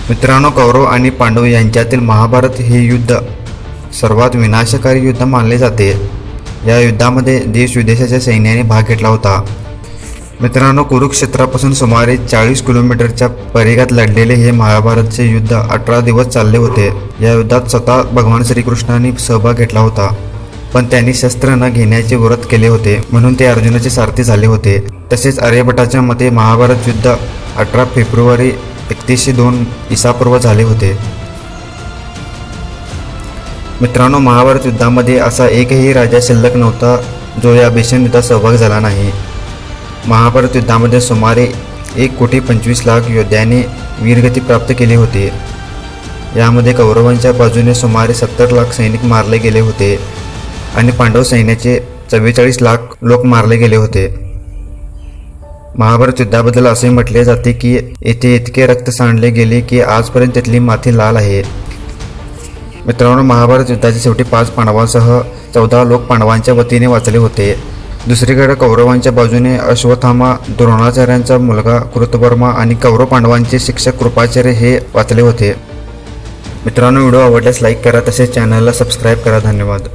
मित्रांनो, कौरव आणि पांडव यांच्यातील महाभारत हे युद्ध सर्वात विनाशकारी युद्ध मानले जाते। या युद्धामध्ये देश विदेशाच्या सैन्याने भाग घेतला होता। मित्रांनो, कुरुक्षेत्रापासून सुमारे 40 किलोमीटरच्या परिघात लढलेले हे महाभारतचे युद्ध 18 दिवस चालले होते। या युद्धात स्वतः भगवान श्रीकृष्णांनी सहभाग घेतला होता, पण त्यांनी शस्त्र न घेण्याचे व्रत केले होते, म्हणून ते अर्जुनाचे सारथी झाले होते। तसेच आर्यभट्टाच्या मते महाभारत युद्ध 18 फेब्रुवारी 3102 ईसापूर्व झाले होते। मित्रांनो, महाभारत युद्धामध्ये असा एकही राजा शिल्लक नव्हता जो या भीषण युद्धात सहभाग झाला नाही। महाभारत युद्धामध्ये सुमारे 1,25,00,000 योद्ध्यांनी वीरगती प्राप्त केली होती। यामध्ये कौरवांच्या बाजूने सुमारे 70 लाख सैनिक मारले गेले होते आणि पांडव सैन्याचे 44 लाख लोक मारले गेले होते। महाभारत युद्धाबद्दल असे म्हटले जाते की येथे इतके रक्त सांडले गेले की आजपर्यंत तिथली माती लाल आहे। मित्रांनो, महाभारत युद्धाच्या शेवटी 5 पांडवांसह 14 लोक पांडवांच्या वतीने वाचले होते। दुसरीकडे कौरवांच्या बाजूने अश्वत्थामा, द्रोणाचार्यांचा मुलगा कृतवर्मा आणि कौरव पांडवांचे शिक्षक कृपाचार्य हे वाचले होते। मित्रांनो, व्हिडिओ आवडल्यास लाईक करा, तसेच चॅनलला सबस्क्राईब करा। धन्यवाद।